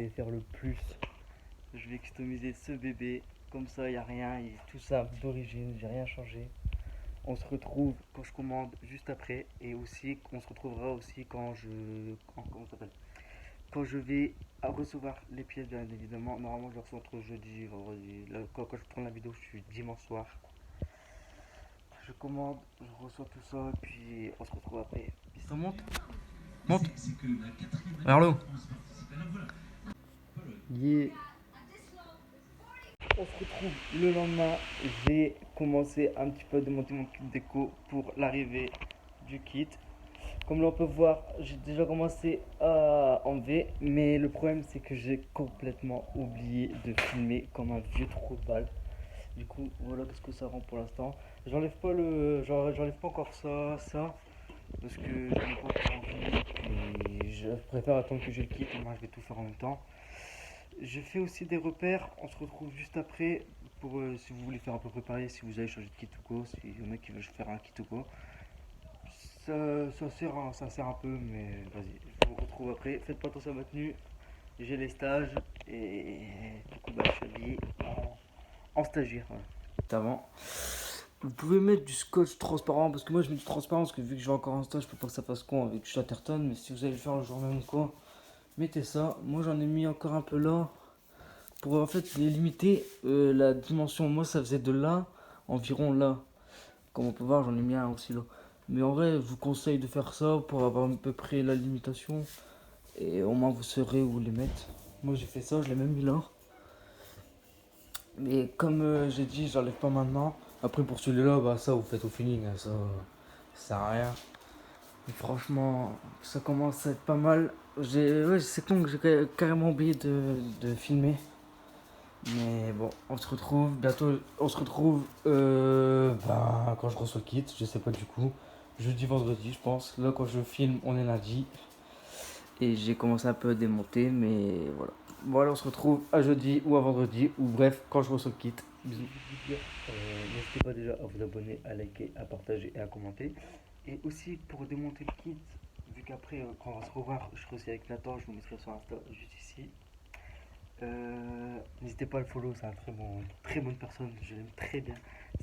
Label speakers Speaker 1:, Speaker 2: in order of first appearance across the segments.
Speaker 1: vais faire le plus. Je vais customiser ce bébé. Comme ça, il n'y a rien, il est tout ça d'origine, j'ai rien changé. On se retrouve quand je commande juste après. Et aussi, on se retrouvera aussi quand comment ça s'appelle, quand je vais recevoir les pièces, bien évidemment. Normalement, je les reçois entre jeudi et vendredi. Là, quand je tourne la vidéo, je suis dimanche soir. Je commande, je reçois tout ça, et puis on se retrouve après. Ça monte. Monte. Vers le haut. Yeah. On se retrouve le lendemain. J'ai commencé un petit peu à démonter mon kit déco pour l'arrivée du kit. Comme l'on peut voir, j'ai déjà commencé à enlever, mais le problème c'est que j'ai complètement oublié de filmer comme un vieux trou de balle. Du coup, voilà ce que ça rend pour l'instant. J'enlève pas encore ça, parce que je n'ai pas encore envie. Et je préfère attendre que j'ai le kit, et moi je vais tout faire en même temps. Je fais aussi des repères. On se retrouve juste après pour si vous voulez faire un peu préparer, si vous avez changé de kit ou quoi, si y en a qui veulent faire un kit ou quoi. Ça sert un peu, mais vas-y, je vous retrouve après. Faites pas attention à ma tenue. J'ai les stages et du coup, je suis habillé en stagiaire. Voilà. Avant. Vous pouvez mettre du scotch transparent parce que moi je mets du transparent parce que vu que j'ai encore un stage, je peux pas que ça fasse con avec du Chatterton. Mais si vous allez le faire le jour même ou quoi, mettez ça. Moi j'en ai mis encore un peu là pour en fait les limiter la dimension. Moi ça faisait de là environ là. Comme on peut voir, j'en ai mis un aussi là. Mais en vrai, je vous conseille de faire ça pour avoir à peu près la limitation. Et au moins vous saurez où les mettre. Moi j'ai fait ça, je l'ai même mis là. Mais comme j'ai dit, j'enlève pas maintenant. Après pour celui-là, bah ça vous faites au feeling, hein, ça sert à rien. Mais franchement, ça commence à être pas mal. Ouais, c'est con que j'ai carrément oublié de filmer. Mais bon, on se retrouve bientôt. On se retrouve quand je reçois le kit, je sais pas du coup. Jeudi, vendredi, je pense. Là, quand je filme, on est lundi. Et j'ai commencé un peu à démonter, mais voilà. Voilà, on se retrouve à jeudi ou à vendredi, ou bref, quand je reçois le kit. Bisous. N'hésitez pas déjà à vous abonner, à liker, à partager et à commenter. Et aussi pour démonter le kit, vu qu'après, quand on va se revoir, je serai aussi avec Nathan, je vous mettrai sur Insta juste ici. N'hésitez pas à le follow, c'est un très bonne personne, je l'aime très bien.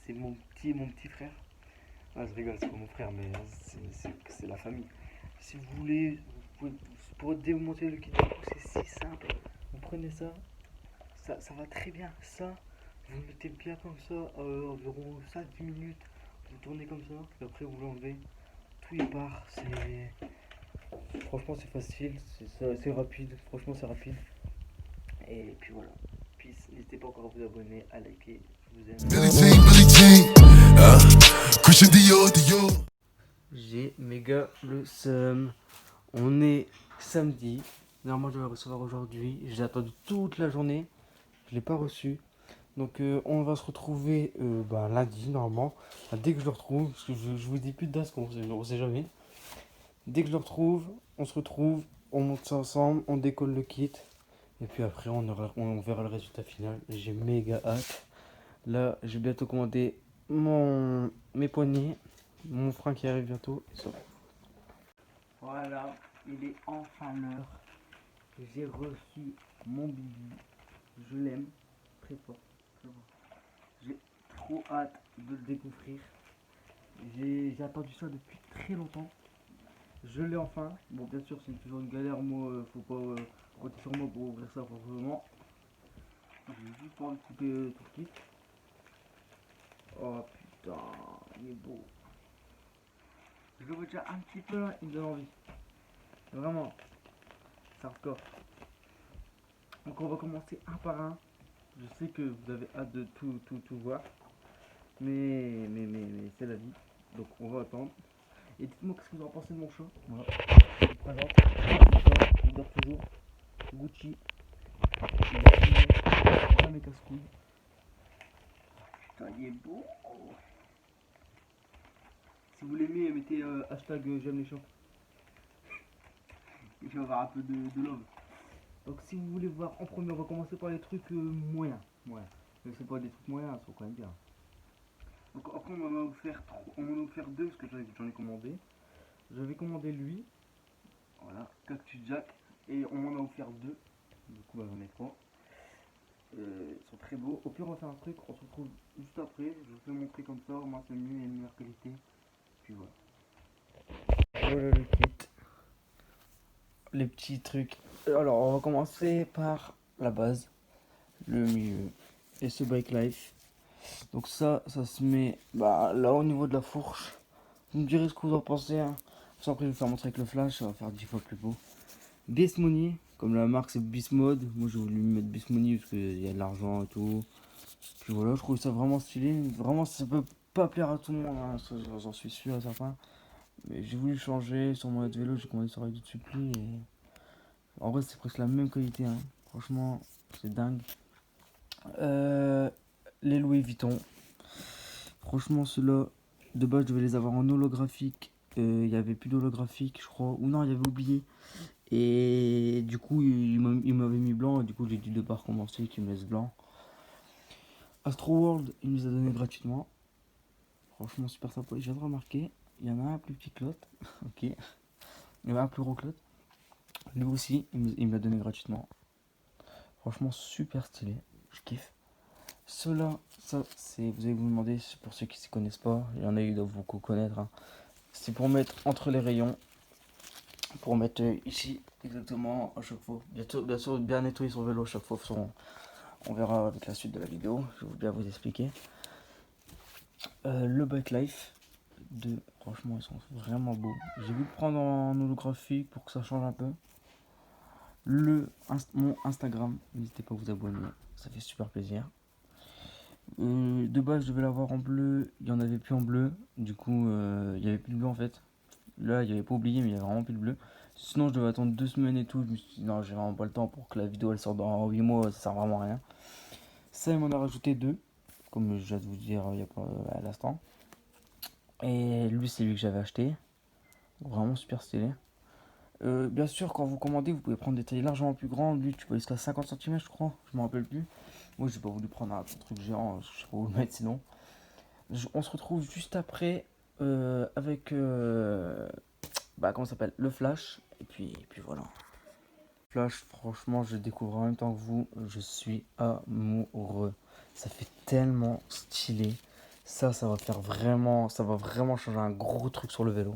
Speaker 1: C'est mon petit frère. Ah, je rigole, c'est pas mon frère, mais c'est la famille. Si vous voulez, pour démonter le kit, c'est si simple. Vous prenez ça va très bien. Ça, vous le mettez bien comme ça, environ 5-10 minutes. Vous tournez comme ça, et après vous l'enlevez. Tout y part. Franchement, c'est facile, c'est rapide. Franchement, c'est rapide. Et puis voilà. Peace. N'hésitez pas encore à vous abonner, à liker. Je vous aime. J'ai méga le seum. On est samedi. Normalement, je vais le recevoir aujourd'hui. J'ai attendu toute la journée. Je l'ai pas reçu. Donc, on va se retrouver lundi, normalement. Enfin, dès que je le retrouve, parce que je vous dis plus de date, parce qu'on sait jamais. Dès que je le retrouve, on se retrouve, on monte ça ensemble, on décolle le kit. Et puis après, on verra le résultat final. J'ai méga hâte. Là, j'ai bientôt commandé mes poignets. Mon frein qui arrive bientôt. Et ça. Voilà, il est enfin l'heure. J'ai reçu mon bibi. Je l'aime très fort. J'ai trop hâte de le découvrir. J'ai attendu ça depuis très longtemps. Je l'ai enfin. Bon, bien sûr, c'est toujours une galère. Moi, faut pas compter sur moi pour ouvrir ça proprement. J'ai juste envie de couper tout le kit. Oh putain, il est beau. Je le vois déjà un petit peu là, il me donne envie. Vraiment, c'est hardcore. Donc on va commencer un par un. Je sais que vous avez hâte de tout voir. Mais c'est la vie. Donc on va attendre. Et dites-moi qu'est-ce que vous en pensez de mon chat. Voilà. Je vous présente. Mon chat, il dort toujours. Gucci. Il est jamais casse-couille. Putain, il est beau. Si vous l'aimez, mettez hashtag j'aime les chats. Et je vais avoir un peu de love. Donc si vous voulez voir en premier, on va commencer par les trucs moyens. Ouais. Mais c'est pas des trucs moyens, ils sont quand même bien. Donc après on m'en a offert deux parce que j'en ai commandé. J'avais commandé lui, voilà, Cactus Jack, et on m'en a offert deux. Du coup, bah, j'en ai 3. Ils sont très beaux. Au pire, on va faire un truc, on se retrouve juste après. Je vous fais montrer comme ça, au moins c'est mieux et une meilleure qualité. Puis voilà. Voilà le kit. Les petits trucs. Alors, on va commencer par la base, le milieu. Et ce Bike Life. Donc ça se met bah, là au niveau de la fourche. Vous me direz ce que vous en pensez. Hein. Après, je vais vous faire montrer avec le flash, ça va faire 10 fois plus beau. Bismony, comme la marque c'est Bismode. Moi j'ai voulu mettre Bismony parce qu'il y a de l'argent et tout. Puis voilà, je trouve ça vraiment stylé. Vraiment, ça peut pas plaire à tout le monde, hein, j'en suis sûr et certain. Mais j'ai voulu changer sur mon vélo, j'ai commandé sur Raid de Suppli. Et en vrai, c'est presque la même qualité. Hein. Franchement, c'est dingue. Euh, les Louis Vuitton. Franchement, ceux-là, de base, je devais les avoir en holographique. Il y avait plus d'holographique, je crois. Ou non, il y avait oublié. Et du coup, il m'avait mis blanc. Et du coup, j'ai dit de pas recommencer, qu'il me laisse blanc. Astro World, il nous a donné gratuitement. Franchement, super sympa. Je viens de remarquer, il y en a un plus petit que l'autre. Ok. Il y en a un plus gros que l'autre. Lui aussi, il me l'a donné gratuitement. Franchement, super stylé. Je kiffe. Ceux-là, ça, c'est, vous allez vous demander, pour ceux qui ne s'y connaissent pas, il y en a eu doivent beaucoup connaître. Hein. C'est pour mettre entre les rayons. Pour mettre ici, exactement, à chaque fois. Bien sûr, bien nettoyer son vélo à chaque fois. On verra avec la suite de la vidéo. Je vais bien vous expliquer. Le Bike Life. Franchement, ils sont vraiment beaux. J'ai voulu prendre en holographique pour que ça change un peu. Mon Instagram, n'hésitez pas à vous abonner, ça fait super plaisir. De base, je devais l'avoir en bleu, il n'y en avait plus en bleu, du coup, il n'y avait plus de bleu en fait. Là, il n'y avait pas oublié, mais il n'y avait vraiment plus de bleu. Sinon, je devais attendre 2 semaines et tout. Je me suis dit, non, j'ai vraiment pas le temps pour que la vidéo elle sorte dans 8 mois, ça sert vraiment à rien. Ça, il m'en a rajouté 2, comme je viens de vous dire il y a pas à l'instant. Et lui, c'est lui que j'avais acheté. Vraiment super stylé. Bien sûr, quand vous commandez, vous pouvez prendre des tailles largement plus grandes. Lui, tu peux aller jusqu'à 50 cm, je crois. Je me rappelle plus. Moi, j'ai pas voulu prendre un truc géant. Je sais pas où le mettre sinon. On se retrouve juste après avec. Bah, comment ça s'appelle? Le flash. Et puis voilà. Flash, franchement, je découvre en même temps que vous. Je suis amoureux. Ça fait tellement stylé. Ça va faire vraiment. Ça va vraiment changer un gros truc sur le vélo.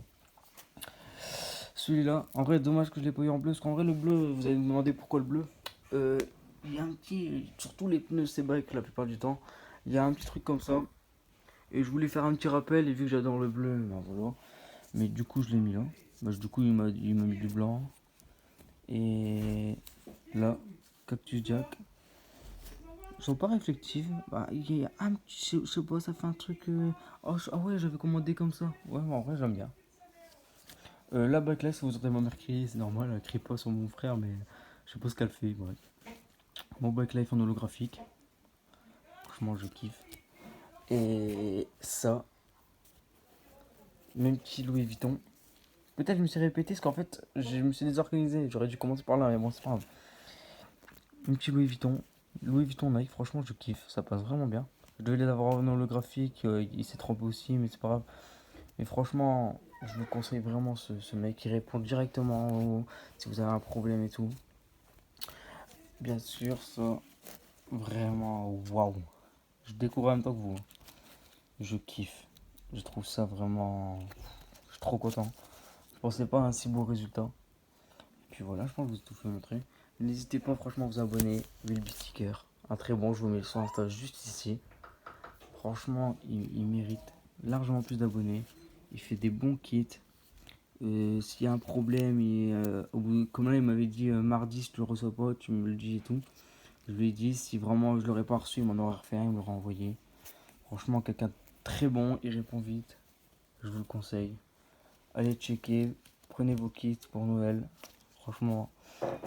Speaker 1: Celui-là, en vrai, dommage que je l'ai pas eu en bleu, parce qu'en vrai, le bleu, vous allez me demander pourquoi le bleu. Il y a un petit, surtout les pneus C-Bike la plupart du temps, il y a un petit truc comme ça. Et je voulais faire un petit rappel, et vu que j'adore le bleu, ben voilà. Mais du coup, je l'ai mis là. Bah, du coup, il m'a mis du blanc. Et là, Cactus Jack. Ils sont pas réflectives. Bah, il y a un petit, je sais pas, ça fait un truc. Oh, ah ouais, j'avais commandé comme ça. Ouais, en vrai, j'aime bien. La backlash, vous entendez ma mère crier, c'est normal, elle crie pas sur mon frère, mais je sais pas ce qu'elle fait. Bref. Mon backlife en holographique, franchement, je kiffe. Et ça, même petit Louis Vuitton. Peut-être je me suis répété parce qu'en fait, je me suis désorganisé. J'aurais dû commencer par là, mais bon, c'est pas grave. Un petit Louis Vuitton. Louis Vuitton Nike, franchement, je kiffe. Ça passe vraiment bien. Je devais l'avoir en holographique, il s'est trompé aussi, mais c'est pas grave. Mais franchement, je vous conseille vraiment ce mec qui répond directement si vous avez un problème et tout. Bien sûr, ça, vraiment, waouh. Je découvre en même temps que vous. Je kiffe. Je trouve ça vraiment. Je suis trop content. Je pensais pas à un si beau résultat. Et puis voilà, je pense que vous ai tout fait montrer. N'hésitez pas franchement à vous abonner. Will Sticker. Un très bon, je vous mets son Insta juste ici. Franchement, il mérite largement plus d'abonnés. Il fait des bons kits. S'il y a un problème, comme là il m'avait dit mardi si tu le reçois pas, tu me le dis et tout. Je lui ai dit si vraiment je l'aurais pas reçu, il m'en aurait refait un, il me l'aurait envoyé. Franchement, quelqu'un de très bon, il répond vite. Je vous le conseille. Allez checker, prenez vos kits pour Noël. Franchement,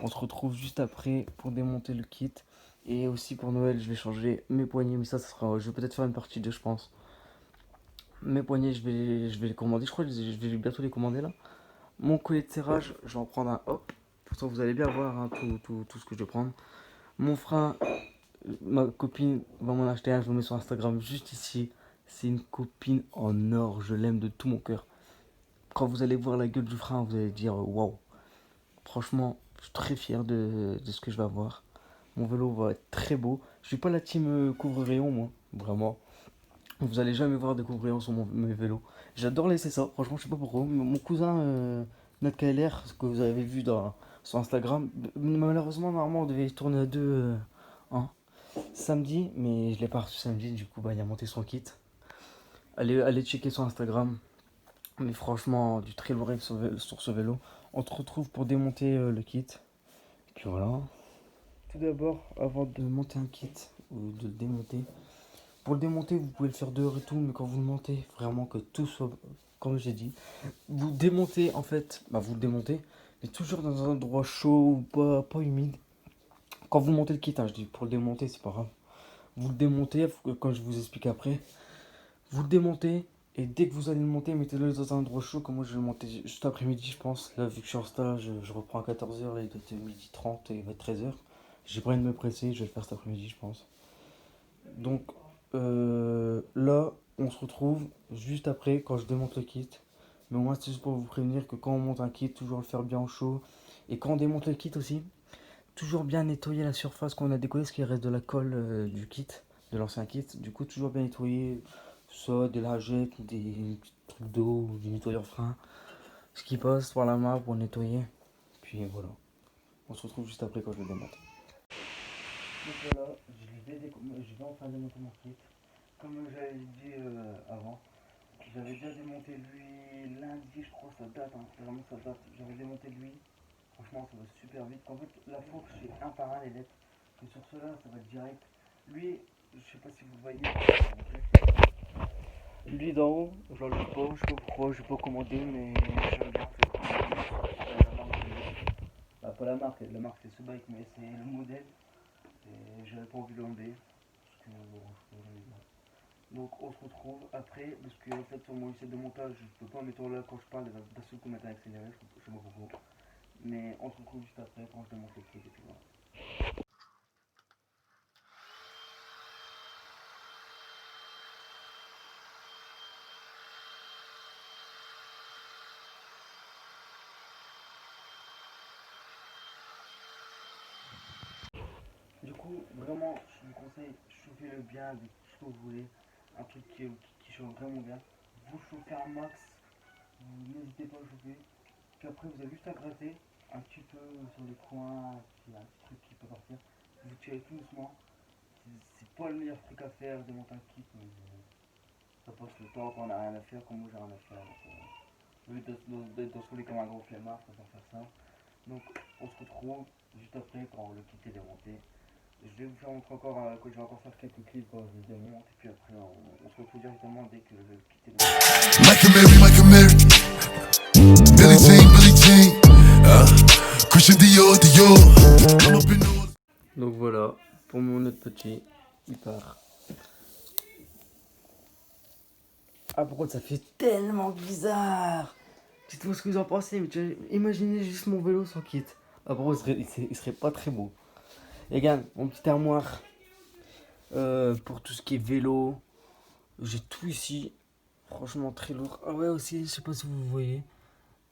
Speaker 1: on se retrouve juste après pour démonter le kit. Et aussi pour Noël, je vais changer mes poignées, mais ça sera. Je vais peut-être faire une partie 2, je pense. Mes poignets, je vais les commander. Je crois que je vais bientôt les commander là. Mon collet de serrage, je vais en prendre un hop. Pourtant, vous allez bien voir hein, tout ce que je vais prendre. Mon frein, ma copine va m'en acheter un. Je vous mets sur Instagram juste ici. C'est une copine en or. Je l'aime de tout mon cœur. Quand vous allez voir la gueule du frein, vous allez dire waouh. Franchement, Je suis très fier de ce que je vais avoir. Mon vélo va être très beau. Je suis pas la team couvre-rayon, moi, vraiment. Vous allez jamais voir de couvre-rayon sur mes vélos. J'adore laisser ça, franchement, je sais pas pourquoi. Mon cousin, notre KLR, ce que vous avez vu sur Instagram, malheureusement, normalement, on devait tourner à deux hein, samedi, mais je l'ai pas reçu samedi, du coup, bah, il a monté son kit. Allez checker sur Instagram. Mais franchement, du très lourd sur ce vélo. On se retrouve pour démonter le kit. Et puis voilà. Tout d'abord, avant de monter un kit ou de le démonter, pour le démonter, vous pouvez le faire dehors et tout, mais quand vous le montez, vraiment que tout soit, comme j'ai dit, vous démontez en fait, bah vous le démontez, mais toujours dans un endroit chaud ou pas humide. Quand vous montez le kit, hein, je dis pour le démonter, c'est pas grave. Vous le démontez, comme je vous explique après, vous le démontez, et dès que vous allez le monter, mettez-le dans un endroit chaud, comme moi je vais le monter juste après-midi, je pense. Là, vu que je suis en stage, je reprends à 14h, là il doit être midi 30 et il va être 13h. J'ai pas envie de me presser, je vais le faire cet après-midi, je pense. Donc là, on se retrouve juste après quand je démonte le kit. Mais au moins, c'est juste pour vous prévenir que quand on monte un kit, toujours le faire bien au chaud. Et quand on démonte le kit aussi, toujours bien nettoyer la surface qu'on a décollée, ce qui reste de la colle du kit, de l'ancien kit. Du coup, toujours bien nettoyer, soit des lingettes, des trucs d'eau, du nettoyeur frein. Ce qui passe par la main pour nettoyer. Puis voilà. On se retrouve juste après quand je le démonte. Donc voilà, je vais enfin démonter mon kit. Comme j'avais dit avant, j'avais déjà démonté lui lundi, je crois, ça date, hein, vraiment ça date. J'avais démonté lui, franchement ça va super vite. En fait, la fourche c'est un par un les lettres. Que sur cela, ça va direct. Lui, je sais pas si vous le voyez. Lui d'en haut, je l'enlève pas, je sais pas pourquoi, j'ai pas commandé, mais j'aime bien en fait. Bah, pas la marque c'est ce bike, mais c'est le modèle. Et j'avais pas envie de l'enlever. Parce que bon, je peux l'enlever. Donc on se retrouve après, parce que en fait sur mon lycée de montage, je peux pas mettre là quand je parle, d'un seul coup mettre un accéléré, je sais pas pourquoi. Mais on se retrouve juste après quand je démonte le kit et puis voilà. Du coup, vraiment, je vous conseille, chauffez-le bien avec ce que vous voulez. Un truc qui chauffe vraiment bien. Vous chauffez un max, vous n'hésitez pas à chauffer. Puis après, vous avez juste à gratter un petit peu sur les coins, s'il y a un petit truc qui peut partir. Vous tirez tout doucement. C'est pas le meilleur truc à faire, démonter un kit, mais ça passe le temps quand on n'a rien à faire, comme moi j'ai rien à faire. Au lieu d'être dans tous comme un gros flemmard, faut pas faire ça. Donc on se retrouve juste après quand le kit est démonté. Je vais vous faire montrer encore, que je vais encore faire quelques clips quand je le démonte, et puis après on se retrouve directement dès que le kit est démonté. Michael Mary, Billie Jean, Christian Dior. Donc voilà, pour mon autre petit, il part. Ah, pourquoi ça fait tellement bizarre? Dites-moi ce que vous en pensez, mais imaginez juste mon vélo sans kit. Ah, pourquoi il serait pas très beau. Et regarde, mon petit armoire pour tout ce qui est vélo. J'ai tout ici. Franchement, très lourd. Ah ouais, aussi, je sais pas si vous voyez.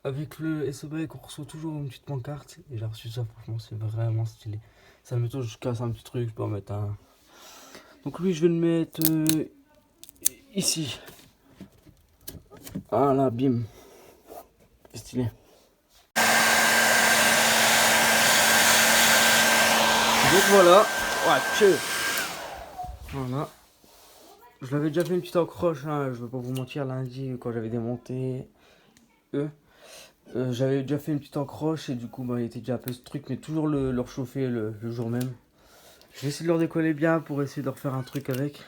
Speaker 1: Avec le SOBike, on reçoit toujours une petite pancarte. Et j'ai reçu ça, franchement, c'est vraiment stylé. Ça me met je casse un petit truc, je peux en mettre un. Donc lui, je vais le mettre ici. Ah là, bim. C'est stylé. Donc voilà. Ouais, voilà. Je l'avais déjà fait une petite accroche, hein, je vais pas vous mentir, lundi quand j'avais démonté eux. J'avais déjà fait une petite accroche et du coup bah, il était déjà un peu ce truc, mais toujours le réchauffer le jour même. Je vais essayer de leur décoller bien pour essayer de refaire un truc avec.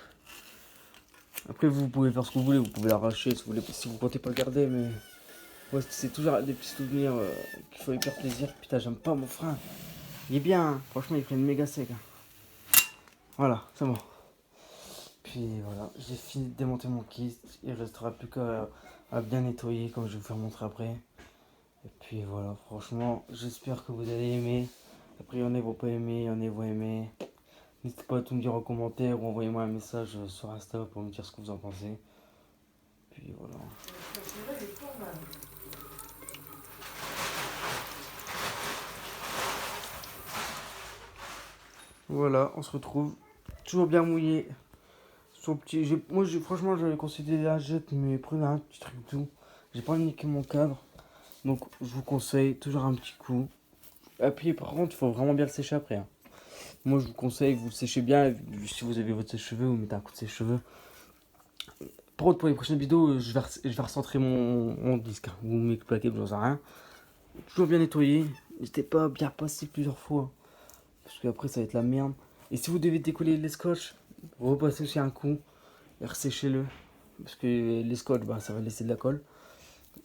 Speaker 1: Après vous pouvez faire ce que vous voulez, vous pouvez l'arracher si vous voulez, si vous comptez pas le garder, mais ouais, c'est toujours des petits souvenirs qui font hyper plaisir. Putain, j'aime pas mon frein. Il est bien, hein. Franchement il freine méga sec. Hein. Voilà, c'est bon. Puis voilà, j'ai fini de démonter mon kit. Il restera plus qu'à bien nettoyer comme je vais vous faire montrer après. Et puis voilà, franchement, j'espère que vous allez aimer. Après, il y en a qui vont pas aimer, il y en a qui vont aimer. N'hésitez pas à tout me dire en commentaire ou envoyez-moi un message sur Insta pour me dire ce que vous en pensez. Puis voilà. Voilà, on se retrouve. Toujours bien mouillé. Son petit, franchement, j'avais considéré la jette, mais prenez un petit truc doux. J'ai pas envie de niquer mon cadre. Donc, je vous conseille toujours un petit coup. Et puis, par contre, il faut vraiment bien le sécher après, hein. Moi, je vous conseille, vous le séchez bien. Si vous avez votre sèche-cheveux, vous mettez un coup de sèche-cheveux. Par contre, pour les prochaines vidéos, je vais recentrer mon disque, hein. Vous m'expliquez, j'en sais rien. Toujours bien nettoyé. N'hésitez pas à bien passer plusieurs fois. Parce qu'après, ça va être la merde. Et si vous devez décoller les scotch, repassez aussi un coup et resséchez-le. Parce que les scotch, bah, ça va laisser de la colle.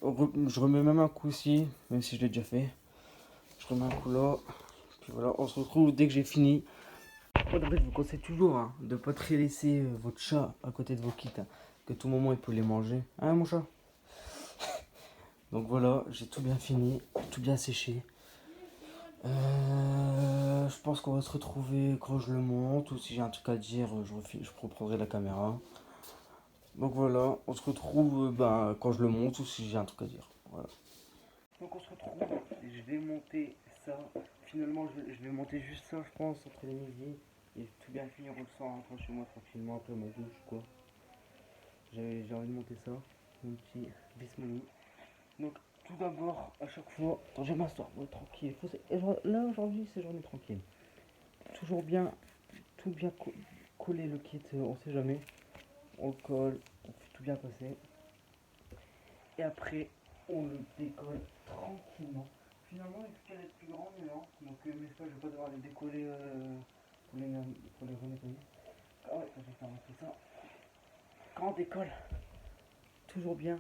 Speaker 1: Je remets même un coup ici, même si je l'ai déjà fait. Je remets un coup là. Puis voilà, on se retrouve dès que j'ai fini. Moi, en fait, je vous conseille toujours, hein, de ne pas trop laisser votre chat à côté de vos kits, hein, que tout moment il peut les manger. Hein, mon chat? Donc voilà, j'ai tout bien fini, tout bien séché. Je pense qu'on va se retrouver quand je le monte, ou si j'ai un truc à dire, je reprendrai la caméra. Donc voilà, on se retrouve quand je le monte, ou si j'ai un truc à dire. Voilà. Donc on se retrouve, je vais monter ça. Finalement, je vais monter juste ça, je pense, entre les midi. Et tout bien finir au soir, en rentrant chez moi tranquillement après ma douche, quoi. J'ai envie de monter ça, mon petit Bismoni. Donc, tout d'abord, à chaque fois, quand j'ai ma soirée tranquille, là aujourd'hui, c'est journée tranquille. Toujours bien, tout bien coller le kit, on sait jamais. On le colle, on fait tout bien passer. Et après, on le décolle tranquillement. Finalement, il peut être plus grand, mais non. Donc, mais ça, je vais pas devoir les décoller pour les renettoyer. Ah ouais, je vais faire un peu ça. Quand on décolle, toujours bien,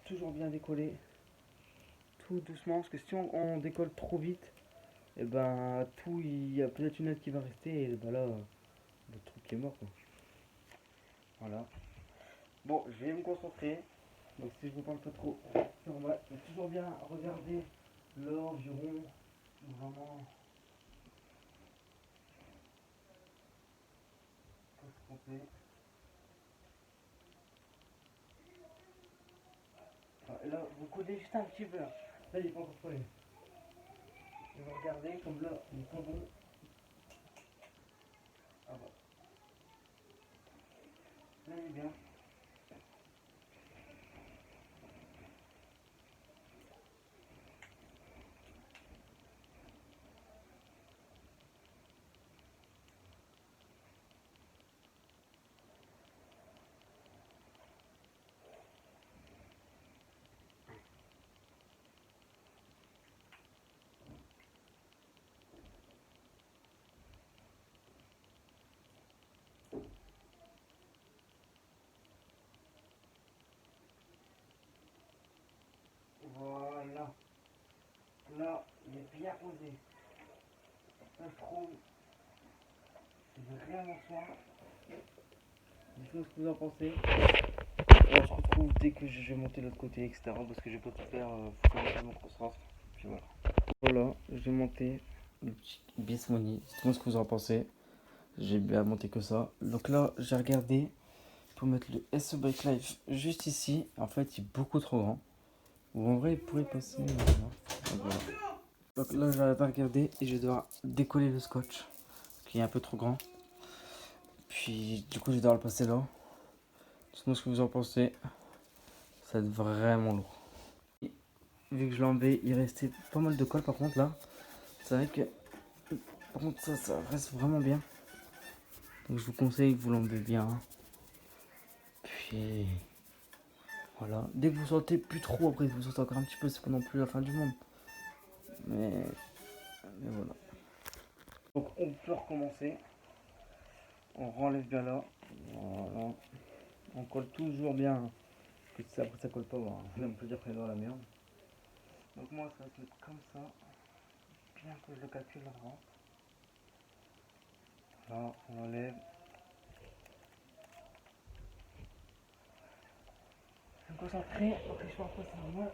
Speaker 1: toujours bien décoller. Tout doucement, parce que si on décolle trop vite, et ben tout, il y a peut-être une aide qui va rester, et ben là, le truc qui est mort, quoi. Voilà. Bon, je vais me concentrer. Donc si je vous parle pas trop, c'est normal. Il faut toujours bien regarder l'environ, vraiment, ce qu'on fait. Et là, vous collez juste un petit peu. Là, il est pas encore collé. Et vous regardez, comme là, il est pas bon. Ah bon. Là, il est bien. Voilà. Là, il est bien posé. Ça, je trouve, c'est vraiment soin. Dites-moi ce que vous en pensez. On se retrouve dès que je vais monter de l'autre côté, etc. Parce que je vais pas tout faire, faut que je me concentre. Puis voilà. Voilà, j'ai monté le petit Bismoni. Dites-moi ce que vous en pensez. J'ai bien monté que ça. Donc là, j'ai regardé pour mettre le SE Bike Life juste ici. En fait, il est beaucoup trop grand. Ou en vrai, il pourrait passer. Donc, voilà. Donc là, j'avais regardé et je vais devoir décoller le scotch qui est un peu trop grand. Puis du coup, je vais devoir le passer là. Dites-moi ce que vous en pensez. Ça va être vraiment lourd. Vu que je l'ai enlevé, il restait pas mal de colle par contre là. C'est vrai que par contre ça reste vraiment bien. Donc je vous conseille que vous l'enlevez bien. Puis voilà. Dès que vous sentez plus trop, après vous sentez encore un petit peu, c'est pas non plus la fin du monde. Mais voilà. Donc on peut recommencer. On renlève bien là. Voilà. On colle toujours bien. Que ça, après ça colle pas, voilà. On peut dire qu'on est dans la merde. Donc moi ça va se mettre comme ça. Bien que je le calcule avant. Là, on enlève. Je vais me concentrer. Ok, je vois pas ça normal.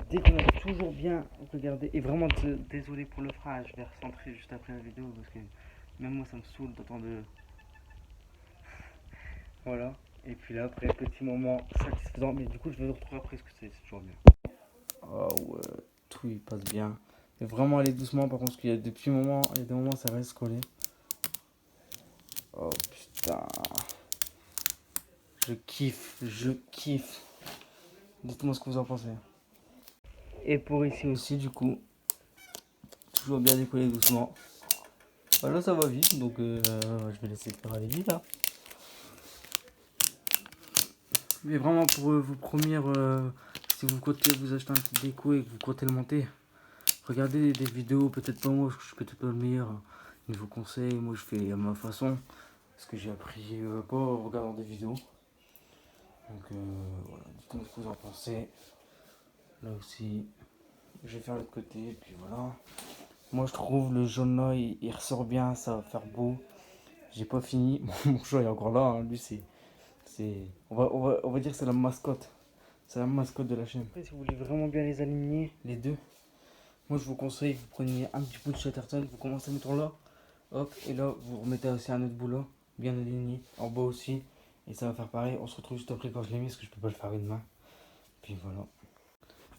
Speaker 1: déconnecte toujours bien. Regardez. Et vraiment désolé pour le frein. Je vais recentrer juste après la vidéo parce que même moi ça me saoule d'autant de. Voilà. Et puis là après petit moment satisfaisant. Mais du coup je vais le retrouver après parce que c'est toujours bien. Oh ouais, tout il passe bien. Mais vraiment aller doucement par contre parce qu'il y a des petits moments, il y a des moments ça reste collé. Oh putain. Je kiffe, je kiffe. Dites-moi ce que vous en pensez. Et pour ici aussi du coup, toujours bien décollé doucement. Voilà, ça va vite donc je vais laisser faire aller vite là. Mais vraiment pour vos premières, si vous comptez vous acheter un petit déco et que vous comptez le monter, regardez des vidéos, peut-être pas moi, je suis peut-être pas le meilleur niveau conseil, moi je fais à ma façon, ce que j'ai appris pas en regardant des vidéos. Donc voilà, dites-moi ce que vous en pensez. Là aussi, je vais faire l'autre côté, et puis voilà. Moi je trouve le jaune là, il ressort bien, ça va faire beau. J'ai pas fini, mon chat est encore là, hein. Lui on va dire que c'est la mascotte. C'est la mascotte de la chaîne. Après, si vous voulez vraiment bien les aligner, les deux, moi je vous conseille, vous prenez un petit bout de Chatterton, vous commencez à mettre là, hop, et là vous remettez aussi un autre bout là, bien aligné, en bas aussi, et ça va faire pareil. On se retrouve juste après quand je l'ai mis, parce que je peux pas le faire une main. Puis voilà.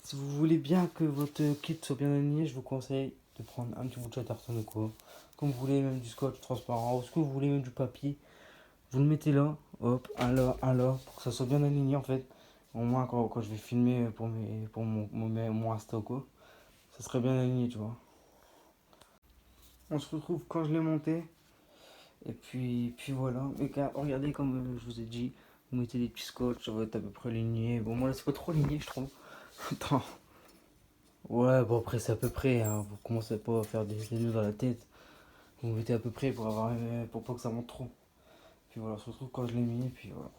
Speaker 1: Si vous voulez bien que votre kit soit bien aligné, je vous conseille de prendre un petit bout de Chatterton ou quoi. Comme vous voulez, même du scotch transparent, ou ce que vous voulez, même du papier. Vous le mettez là, hop, un là, pour que ça soit bien aligné en fait. Au moins quand je vais filmer pour mon Insta ou quoi, ça serait bien aligné, tu vois. On se retrouve quand je l'ai monté. Et puis voilà. Mais regardez comme je vous ai dit, vous mettez des petits scotch, ça va être à peu près aligné. Bon moi là c'est pas trop aligné je trouve. Attends. Ouais bon après c'est à peu près, hein. Vous commencez pas à faire des nœuds dans la tête. Vous mettez à peu près pour pas que ça monte trop. Puis voilà, on se retrouve quand je l'ai mis et puis voilà.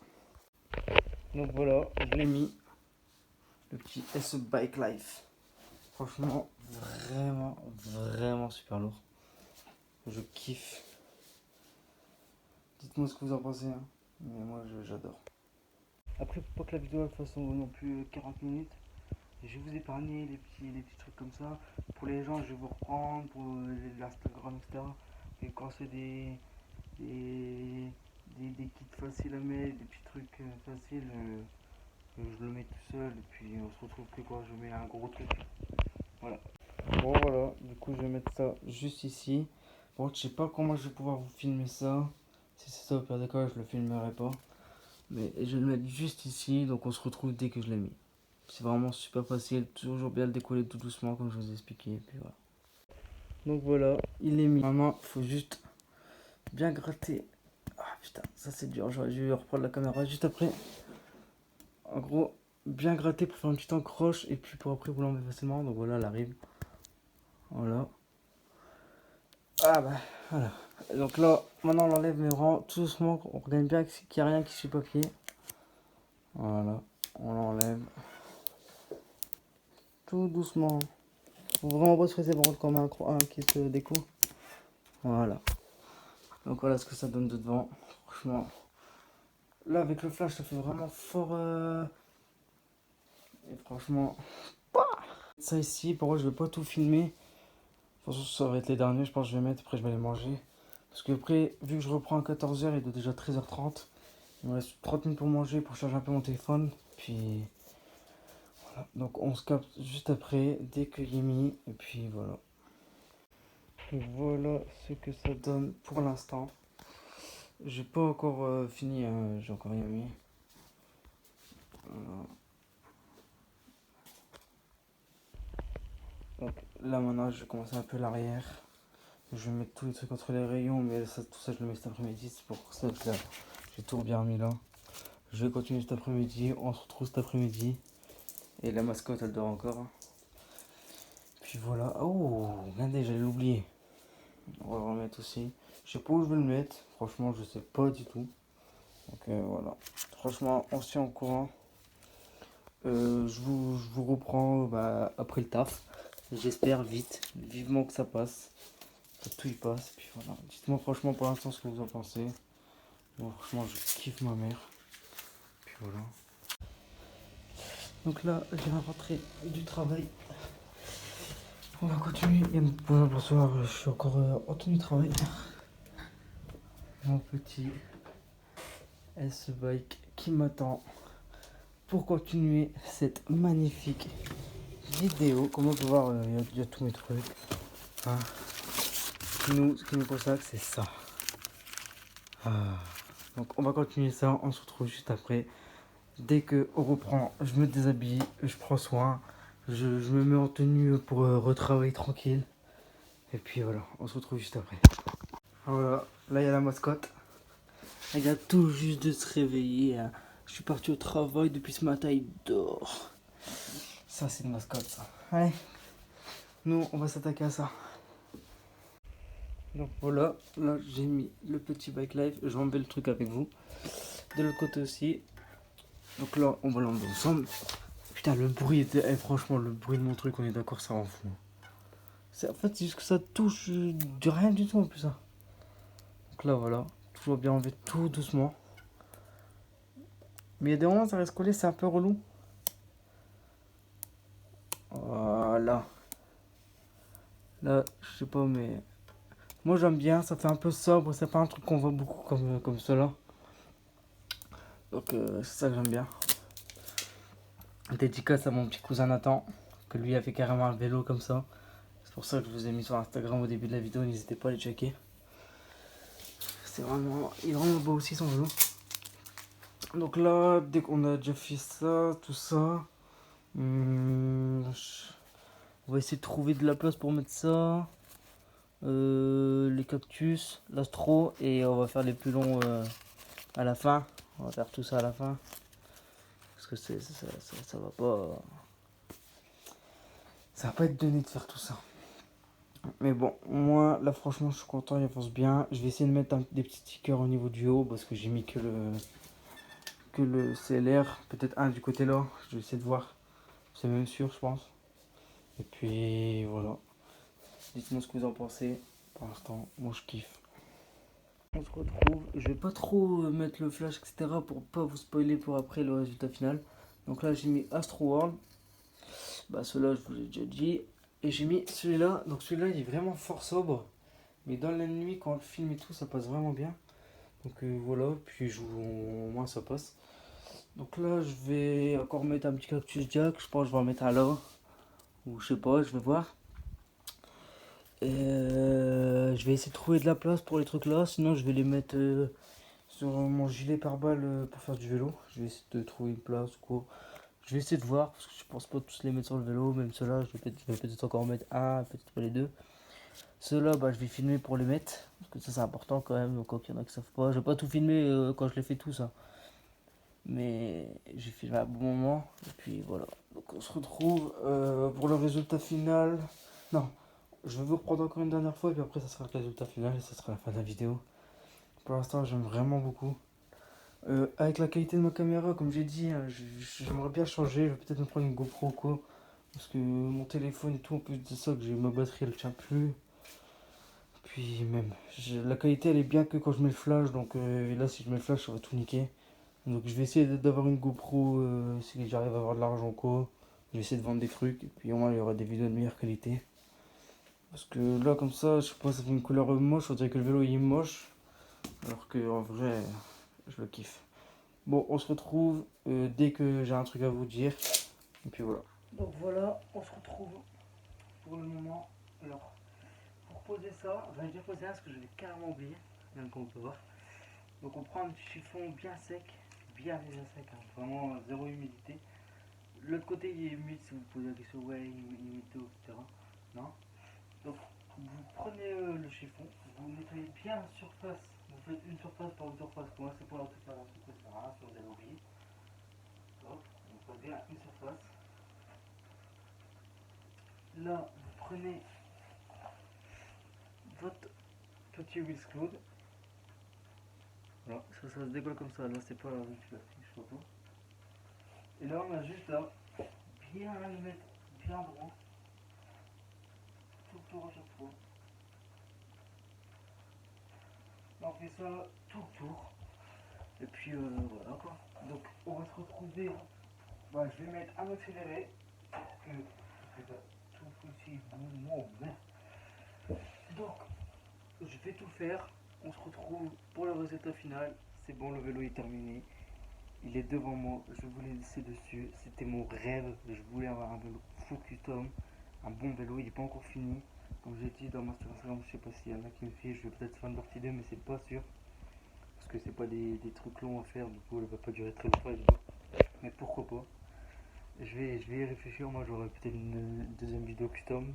Speaker 1: Donc voilà, je l'ai mis. Le petit SE Bike Life. Franchement, vraiment super lourd. Je kiffe. Dites-moi ce que vous en pensez, hein. Mais moi, j'adore. Après, pour pas que la vidéo fasse non plus 40 minutes, je vais vous épargner les petits trucs comme ça. Pour les gens, je vais vous reprendre pour l'Instagram, etc. Et quand c'est des kits faciles à mettre, des petits trucs faciles, je le mets tout seul. Et puis, on se retrouve que quand je mets un gros truc. Voilà. Bon voilà, du coup je vais mettre ça juste ici. Bon, je sais pas comment je vais pouvoir vous filmer ça. Si c'est ça au pire des cas, je le filmerai pas. Mais je vais le mettre juste ici, donc on se retrouve dès que je l'ai mis. C'est vraiment super facile, toujours bien le décoller tout doucement comme je vous ai expliqué. Puis voilà. Donc voilà, il est mis. Maintenant, il faut juste bien gratter. Ah putain, ça c'est dur, j'aurais dû reprendre la caméra juste après. En gros, bien gratter pour faire un petit encroche et puis pour après vous l'enlever facilement. Donc voilà, elle arrive. Voilà. Ah bah voilà. Donc là, maintenant on l'enlève, mais vraiment tout doucement. On regarde bien qu'il n'y a rien qui suit papier. Voilà, on l'enlève. Tout doucement. Faut vraiment pas se presser par contre comme un kit déco. Voilà. Donc voilà ce que ça donne de devant. Franchement. Là avec le flash ça fait vraiment fort. Et franchement. Ça ici, pour moi je vais pas tout filmer. De toute façon ça va être les derniers, je pense que je vais mettre, après je vais les manger. Parce que après, vu que je reprends à 14h, il est déjà 13h30. Il me reste 30 minutes pour manger, pour charger un peu mon téléphone. Puis voilà. Donc on se capte juste après, dès qu'il est mis. Et puis voilà. Donc voilà ce que ça donne pour l'instant. J'ai pas encore fini, hein, j'ai encore rien mis. Voilà. Donc là maintenant je vais commencer un peu l'arrière. Je vais mettre tous les trucs entre les rayons, mais ça, tout ça je le mets cet après-midi. C'est pour ça que là, j'ai tout bien mis là. Je vais continuer cet après-midi, on se retrouve cet après-midi. Et la mascotte elle dort encore, hein. Puis voilà. Oh, regardez, j'allais l'oublier. On va le remettre aussi. Je sais pas où je vais le mettre. Franchement, je sais pas du tout. Donc voilà. Franchement, on se tient au courant. Je vous reprends bah, après le taf. J'espère vite. Vivement que ça passe. Que tout y passe. Puis voilà. Dites-moi franchement pour l'instant ce que vous en pensez. Bon, franchement, je kiffe ma mère. Puis voilà. Donc là, je viens de rentrer du travail. On va continuer. Et bonsoir, je suis encore en tenue de travail. Mon petit S-Bike qui m'attend pour continuer cette magnifique vidéo. Comme on peut voir, il y a tous mes trucs. Hein. Ce qui nous consacre, c'est ça. Ah. Donc on va continuer ça, on se retrouve juste après. Dès que on reprend, je me déshabille, je prends soin, je me mets en tenue pour retravailler tranquille. Et puis voilà, on se retrouve juste après. Voilà, là il y a la mascotte. Elle vient tout juste de se réveiller. Hein. Je suis parti au travail depuis ce matin, il dort. Ça c'est une mascotte ça. Allez, nous on va s'attaquer à ça. Donc voilà, là j'ai mis le petit bike life, je vais enlever le truc avec vous. De l'autre côté aussi. Donc là on va l'enlever ensemble. Putain le bruit, franchement le bruit de mon truc, on est d'accord, ça rend fou. En fait c'est juste que ça touche de rien du tout en plus ça. Donc là voilà, toujours bien enlever tout doucement. Mais il y a des moments ça reste collé, c'est un peu relou. Voilà. Là je sais pas mais... Moi j'aime bien, ça fait un peu sobre, c'est pas un truc qu'on voit beaucoup comme cela. Donc c'est ça que j'aime bien. Dédicace à mon petit cousin Nathan, que lui a fait carrément un vélo comme ça. C'est pour ça que je vous ai mis sur Instagram au début de la vidéo, n'hésitez pas à les checker. C'est vraiment, il est vraiment beau aussi son vélo. Donc là, dès qu'on a déjà fait ça, tout ça, on va essayer de trouver de la place pour mettre ça. Les cactus, l'astro, et on va faire les plus longs à la fin. On va faire tout ça à la fin. Parce que ça va pas... Ça va pas être donné de faire tout ça. Mais bon, moi là franchement je suis content, il avance bien. Je vais essayer de mettre des petits stickers au niveau du haut parce que j'ai mis que le CLR. Peut-être un du côté là, je vais essayer de voir. C'est même sûr je pense. Et puis voilà. Dites-moi ce que vous en pensez. Pour l'instant, moi je kiffe. On se retrouve. Je vais pas trop mettre le flash etc. pour pas vous spoiler pour après le résultat final. Donc là j'ai mis Astro World. Bah celui-là je vous l'ai déjà dit. Et j'ai mis celui-là. Donc celui-là il est vraiment fort sobre. Mais dans la nuit, quand on le filme et tout, ça passe vraiment bien. Donc voilà, puis au moins ça passe. Donc là, je vais encore mettre un petit cactus jack. Je pense que je vais en mettre un là. Ou je sais pas, je vais voir. Je vais essayer de trouver de la place pour les trucs là. Sinon, je vais les mettre sur mon gilet pare-balles pour faire du vélo. Je vais essayer de trouver une place ou quoi. Je vais essayer de voir. Parce que je pense pas tous les mettre sur le vélo. Même ceux-là, je vais peut-être encore en mettre un, peut-être pas les deux. Ceux-là, bah, je vais filmer pour les mettre. Parce que ça, c'est important quand même. Donc, il y en a qui savent pas. Je vais pas tout filmer quand je les fais tout ça. Mais j'ai filmé à un bon moment. Et puis voilà. Donc, on se retrouve pour le résultat final. Non, je vais vous reprendre encore une dernière fois. Et puis après, ça sera le résultat final. Et ça sera la fin de la vidéo. Pour l'instant, j'aime vraiment beaucoup. Avec la qualité de ma caméra, comme j'ai dit, hein, j'aimerais bien changer. Je vais peut-être me prendre une GoPro ou quoi. Parce que mon téléphone et tout, en plus de ça, que j'ai ma batterie, elle tient plus. Puis même, la qualité elle est bien que quand je mets le flash, donc là si je mets le flash ça va tout niquer. Donc je vais essayer d'avoir une GoPro si j'arrive à avoir de l'argent quoi. Je vais essayer de vendre des trucs et puis au moins il y aura des vidéos de meilleure qualité. Parce que là comme ça, je sais pas, ça fait une couleur moche, on dirait que le vélo il est moche. Alors que en vrai, je le kiffe. Bon, on se retrouve dès que j'ai un truc à vous dire. Et puis voilà. Donc voilà, on se retrouve pour le moment. Alors, pour poser ça, j'en ai déjà posé un parce que je l'ai carrément oublié, même comme on peut voir. Donc on prend un petit chiffon bien sec, bien sec, hein, vraiment zéro humidité. L'autre côté il est humide si vous posez la question, ouais, humidité, etc. Non. Donc vous prenez le chiffon, vous nettoyez bien la surface, vous faites une surface par une surface, comment c'est pour la toute la surface, si vous avez oublié. Hop, on fait bien une surface. Là, vous prenez votre petit Wheelscloud. Voilà, ça se décolle comme ça, là c'est pas une fiche photo. Et là on a juste là, bien le mettre bien droit, tout le tour à chaque fois. Là on fait ça tout le tour. Et puis voilà quoi. Donc on va se retrouver Bah, je vais mettre un accéléré. Que ça va tout foutu. Donc, je vais tout faire. On se retrouve pour le résultat final. C'est bon, le vélo est terminé. Il est devant moi. Je voulais laisser dessus. C'était mon rêve. Je voulais avoir un vélo full custom. Un bon vélo. Il n'est pas encore fini. Comme j'ai dit dans ma story Instagram, je sais pas s'il y en a qui me suivent. Je vais peut-être faire une partie 2, mais c'est pas sûr. Parce que c'est pas des trucs longs à faire. Du coup, elle va pas durer très longtemps. Mais pourquoi pas. Je vais y réfléchir. Moi, j'aurai peut-être une deuxième vidéo custom.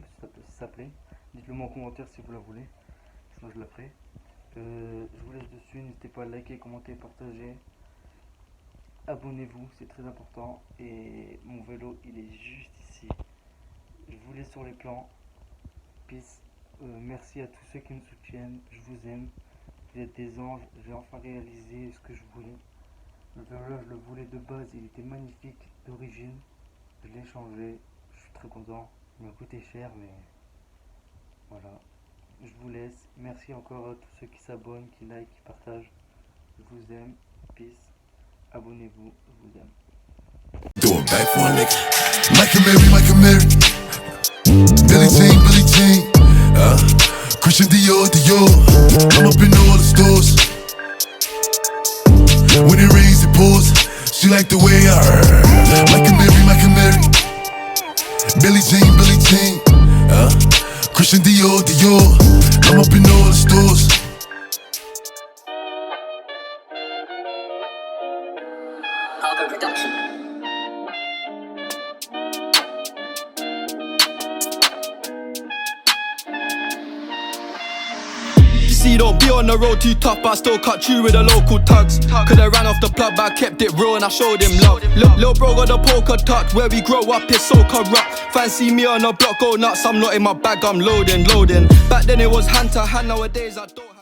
Speaker 1: Si ça plaît. Dites-le moi en commentaire si vous la voulez. Sinon, je la ferai. Je vous laisse dessus. N'hésitez pas à liker, commenter, partager. Abonnez-vous, c'est très important. Et mon vélo, il est juste ici. Je vous laisse sur les plans. Peace. Merci à tous ceux qui me soutiennent. Je vous aime. Vous êtes des anges. J'ai enfin réalisé ce que je voulais. Le vélo, je le voulais de base. Il était magnifique d'origine. Je l'ai changé. Je suis très content. Il m'a coûté cher, mais voilà. Je vous laisse. Merci encore à tous ceux qui s'abonnent, qui like, qui partagent. Je vous aime. Peace. Abonnez-vous. Je vous aime.
Speaker 2: Do it back for a nigga. Michael Mary. Billie Jean. Christian Dior. I'm up in all the stores. When it rains, it pours. She like the way I heard. Michael Mary. Billie Jean. Christian Dior. I'm up in all the stores.
Speaker 3: Production.
Speaker 4: See, don't be on the road too tough, but I still cut through with the local tugs. Coulda ran off the plug, but I kept it real and I showed him love. Lil' bro got the poker touch, where we grow up is so corrupt. Fancy me on the block, go nuts, I'm not in my bag, I'm loading. Back then it was hand to hand, nowadays I don't.